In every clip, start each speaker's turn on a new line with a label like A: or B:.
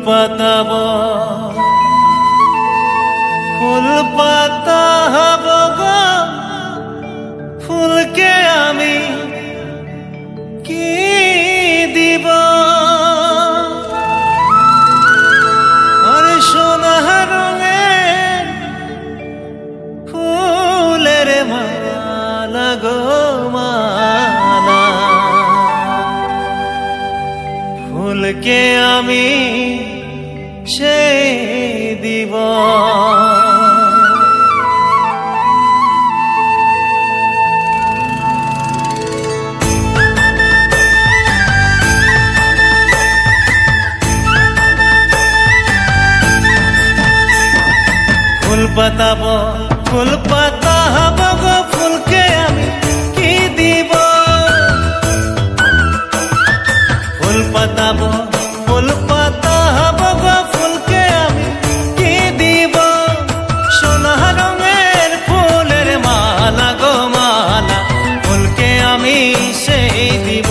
A: পাতাব ফুল পাতা হব গো ফুলকে আমি কি দিব আরে সোনা রঙের ফুলের মালা গো মালা ফুলকে আমি সেই দিব ফুল পাতাব ফুল পাতা হব গো ফুলকে আমি কি দিব ফুল পাতাব ফুল পাতা হব গো ফুলকে আমি কি দিব সোনা রঙের ফুলের মালা গো মালা ফুলকে আমি সেই দিব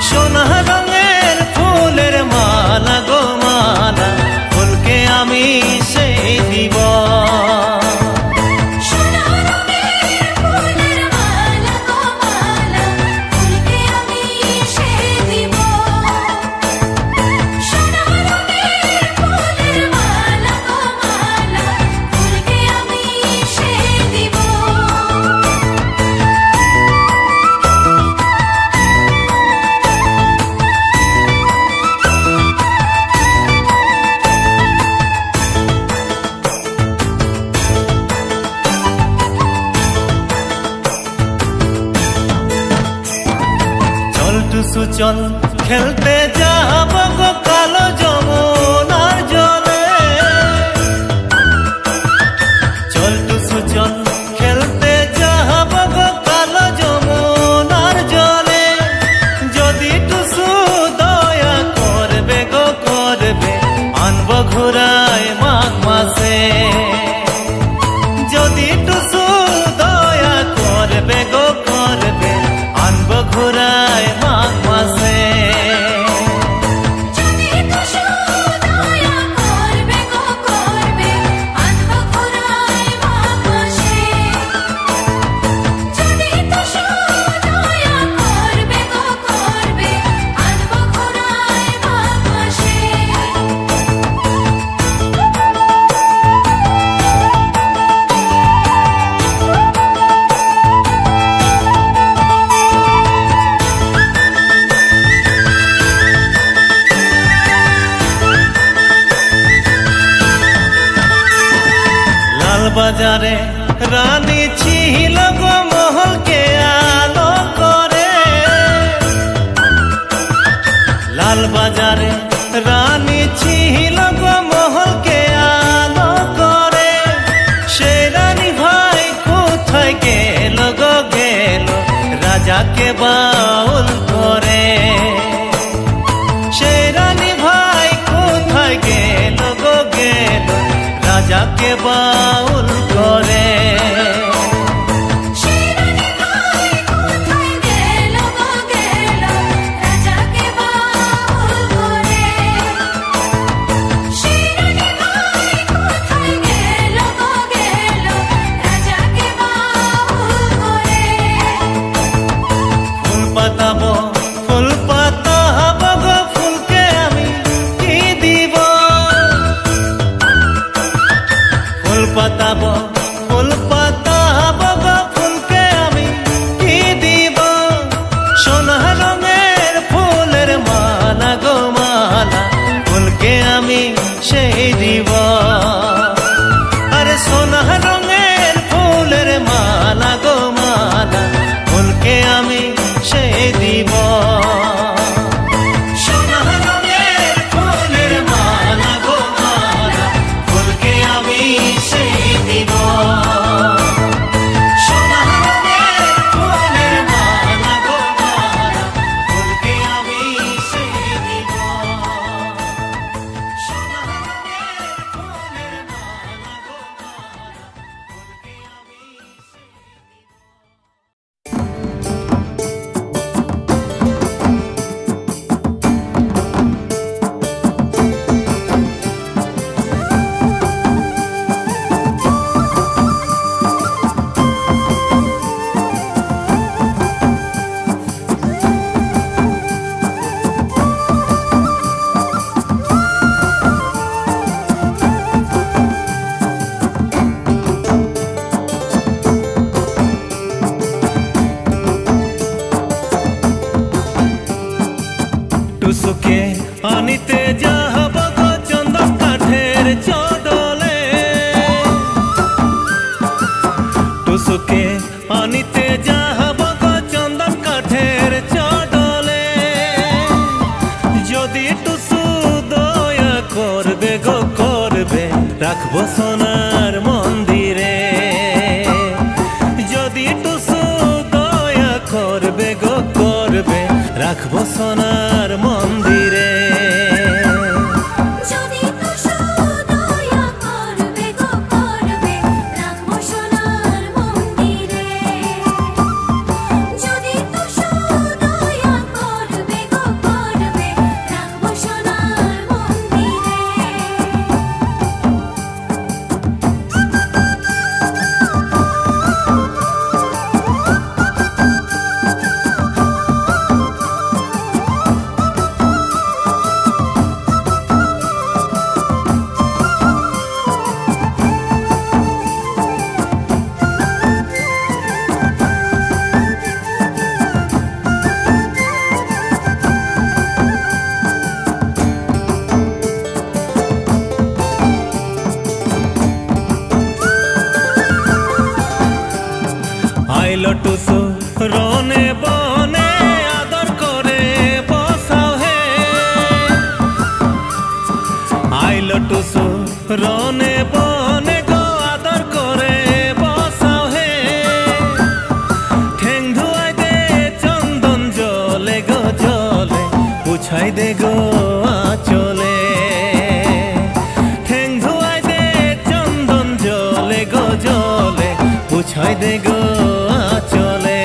A: সোনা রঙের ফুলের মালা গো মালা ফুলকে আমি সেই দিব চল খেলতে যাব গো কালো যমুনার জলে চল টুসু চল খেলতে যাব গো কালো যমুনার জলে যদি টুসু দয়া করবে গো করবে আনব ঘুরায় মাঘ মাসে যদি টুসু দয়া করবে গো করবে আনব ঘুরায় মাঘ মাসে বাজারে রানী ছিল গো মহলকে আলো করে লাল বাজারে রানী ছিল গো মহলকে আলো করে সে রানী ভাই কোথায় গেল গো গেল রাজাকে বাউল করে সে রানী ভাই কোথায় গেল গো গেল রাজাকে বাউল করে ফুল পাতাব ফুল পাতা হব গো ফুলকে আমি কি দিব ফুল পাতাব ফুল পাতা হব গো ফুলকে আমি কি দিব সোনা রঙের ফুলের মালা গো মালা ফুলকে আমি সেই দিব আরে সোনা রঙের ফুলের মালা গো মালা ফুলকে আমি সেই দিব টুসুকে আনিতে যাহব গো চন্দন কাঠের চডলে টুসুকে আনিতে যাহব গো চন্দন কাঠের চডলে যদি টুসু দয়া করবে গো করবে রাখবো সোনার মন্দিরে যদি টুসু দয়া করবে গো করবে রাখবো সোনার মন্দিরে আইলো টুসু রনে বনে আদর করে বসাও হে আইলো টুসু রনে বনে গো আদর করে বসাও হে ঠেং ধুয়াই দে চন্দন জলে গো জলে পুছাই দে গো আঁচলে ঠেং ধুয়াই দে চন্দন জলে গো জলে পুছাই দে গো চলে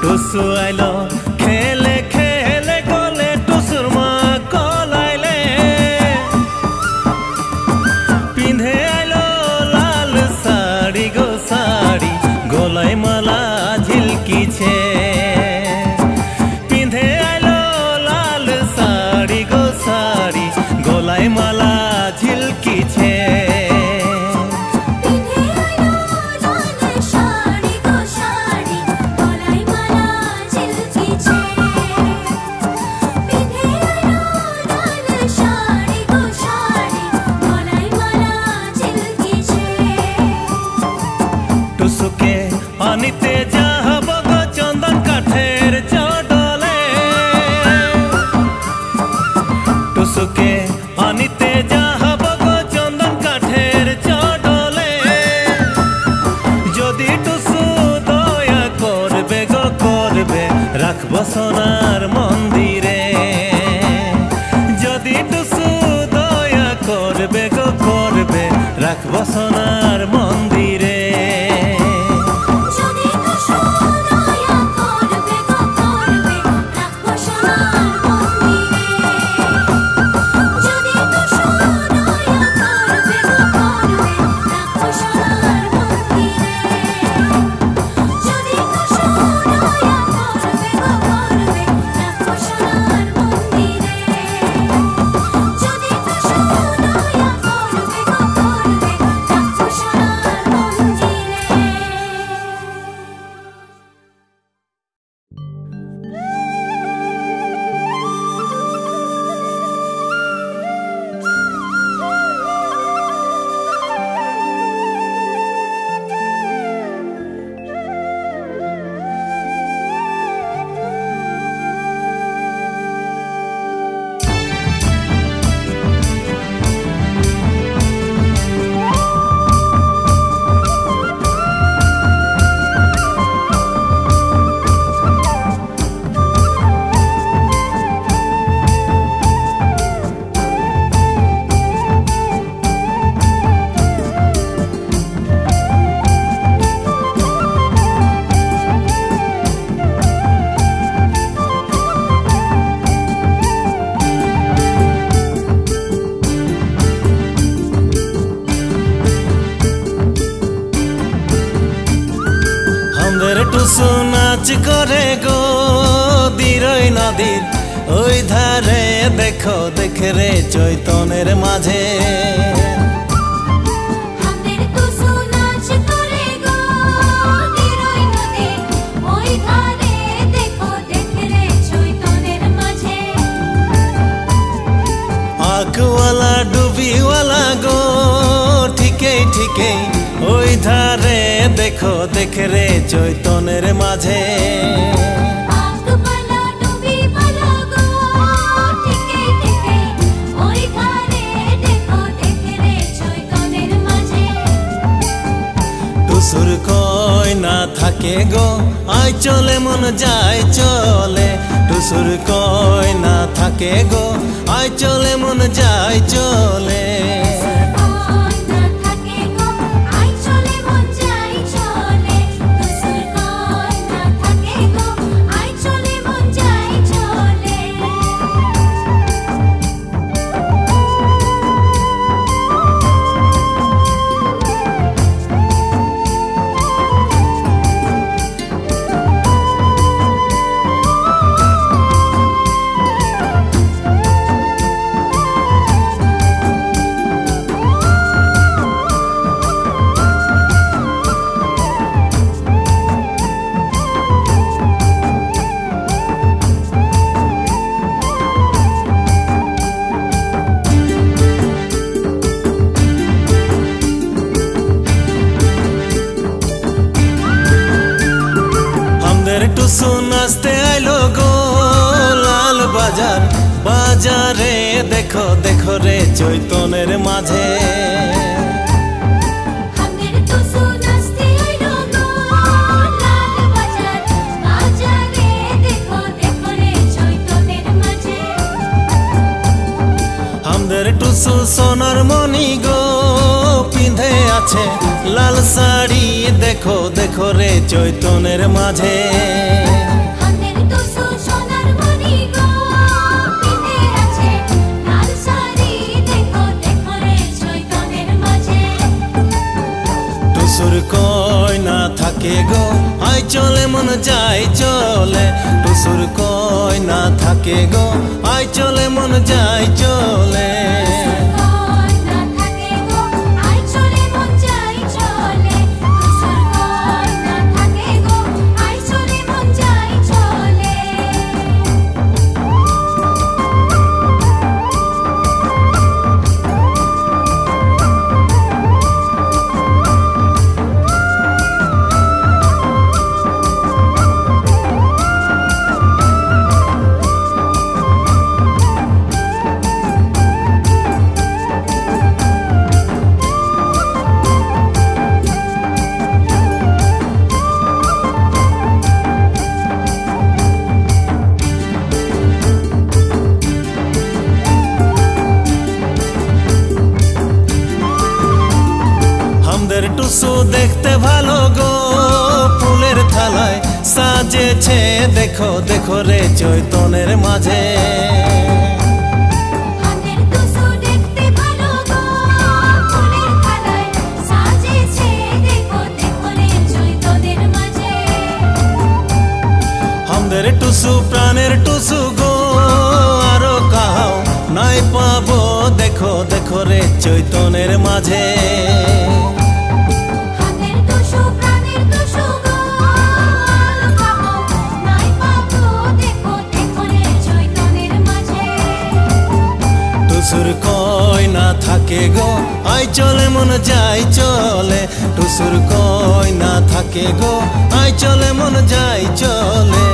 A: টুসু আইলো খেলে খেলে গলে টুসুর মা কলাইলে পিঁধে আইলো লাল শাড়ি গো শাড়ি গলায় মালা ঝিলকিছে পিঁধে আইলো লাল শাড়ি গো শাড়ি গলায় মালা ঝিলকিছে টুসুকে আনিতে যাহব গো চন্দন কাঠের চডলে টুসুকে আনিতে যাহব গো চন্দন কাঠের চডলে যদি টুসু দয়া করবে গো করবে রাখবো সোনার মন্দিরে যদি টুসু দয়া করবে গো করবে রাখবো সোনার মন্দিরে নদীর ওই ধারে দেখো দেখে রে চৈতনের মাঝে আঁকওয়ালা ডুবিওয়ালা গো ঠিকই ঠিকই ওই ধারে দেখো দেখে রে চৈতনের মাঝে টুসুর কই না থাকে গো আই চলে মন যায় চলে টুসুর কই না থাকে গো আই চলে মন যায় চলে টুসু নাচতে আইলো গো লাল বাজার বাজারে দেখো দেখো রে চৈতনের মাঝে আমাদের টুসু সোনার মণি গো পিঁধে আছে লাল শাড়ি দেখো দেখো রে চৈতনের মাঝে টুসুর কই না থাকে গো আই চলে মন যায় চলে টুসুর কই না থাকে গো আই চলে মন যায় চলে টুসু দেখতে ভালো গো ফুলের থালায় সাজেছে দেখো দেখো রে চৈতনের মাঝে আমাদের টুসু প্রাণের টুসু গো আরো কাহাও নাই পাবো দেখো দেখো রে চৈতনের মাঝে টুসুর কই না থাকে গো আই চলে মন যায় চলে টুসুর কই না থাকে গো আই চলে মন যায় চলে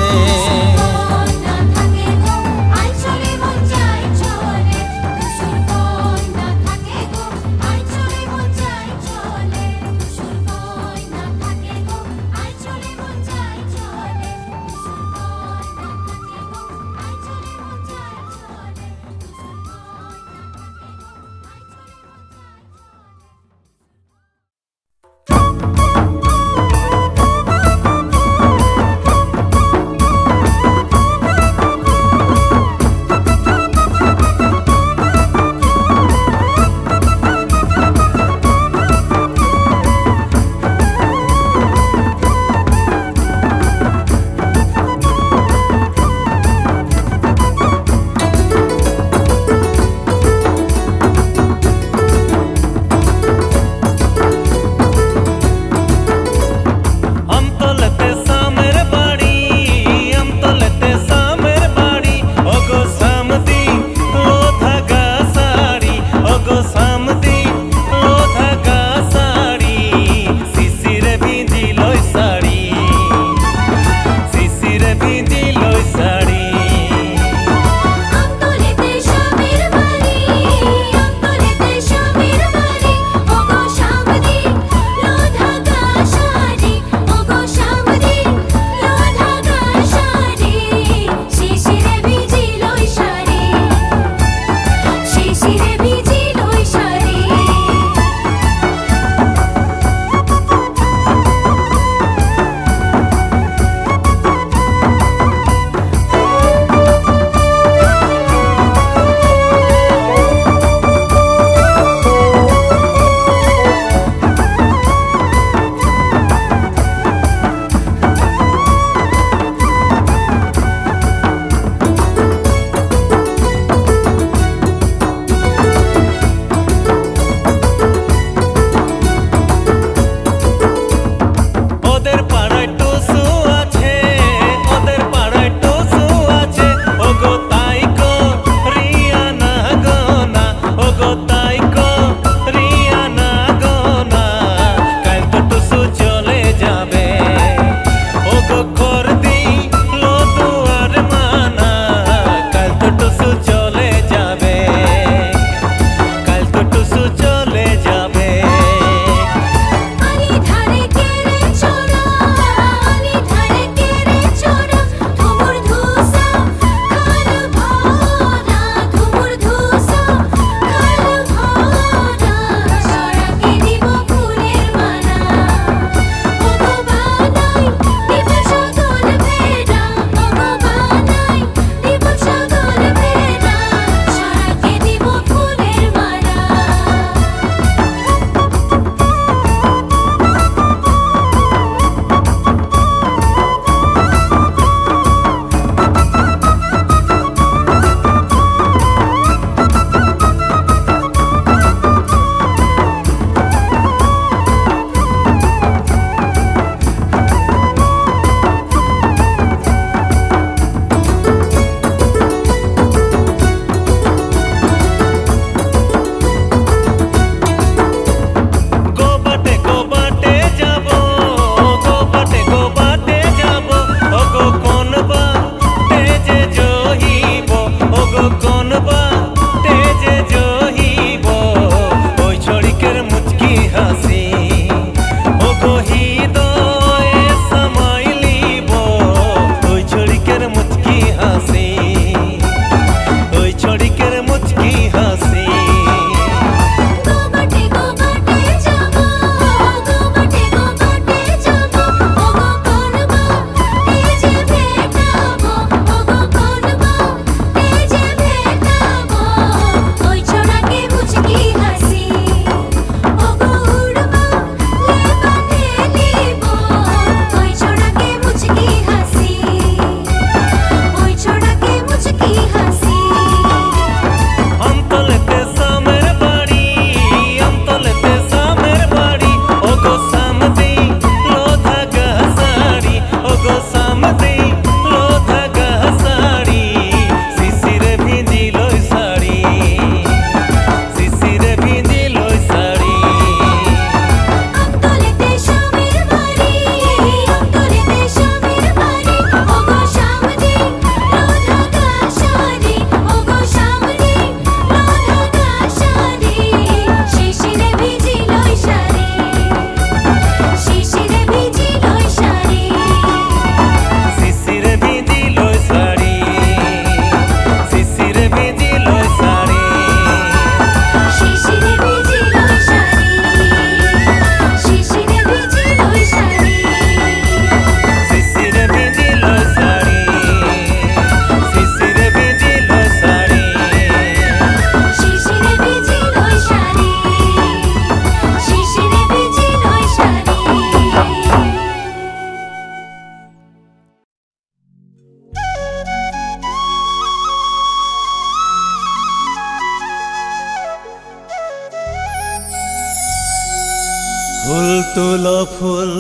A: তুলো ফুল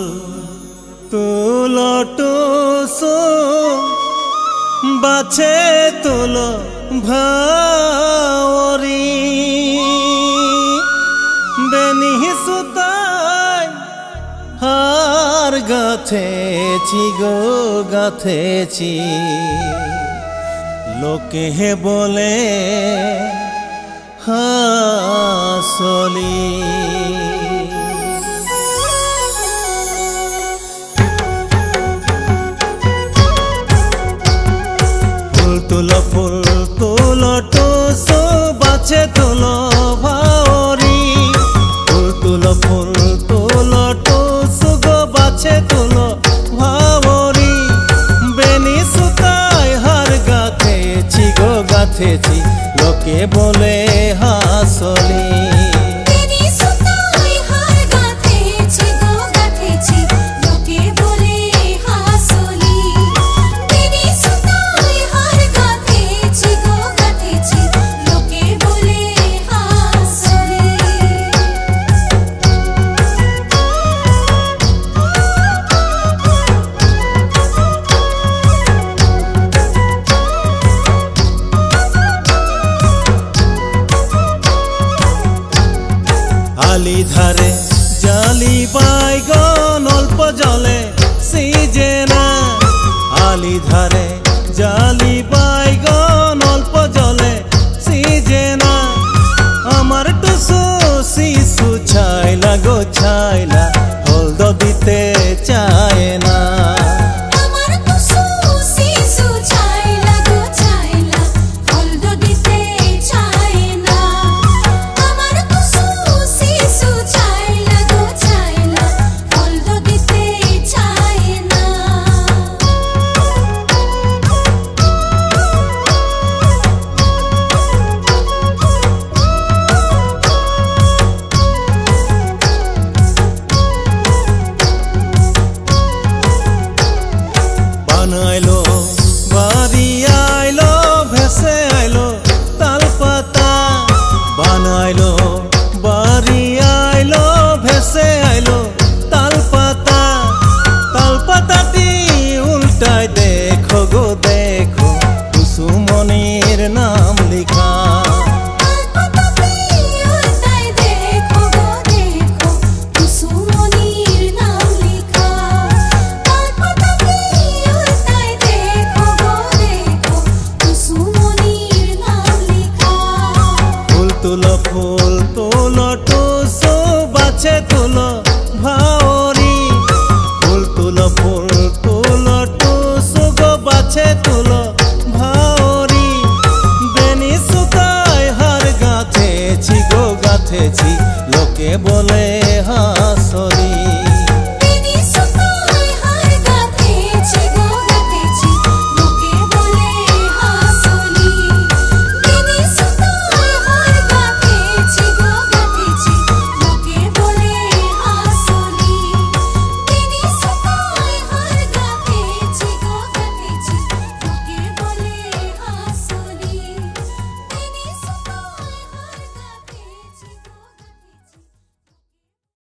A: তুলো টুসু বাছে তুলো ভাওরি বেনি সুতাই হার গাথেছি গো গাথেছি লোকে বলে হাসলি তুলো ফুল তুলো টুসু বাছে তুলো ভাওরি তুলো ফুল তুলো টুসু গো বাছে তুলো ভাওরি বেনি সুতাই হার গাথেছি গো গাথেছি লোকে বলে হাসলি আলি ধারে জালি বাইগন অল্প জলে সিজে না আলি ধারে জালি বাইগন অল্প জলে সিজে না আমার টুসু শিশু ছাইলা গো ছাইলা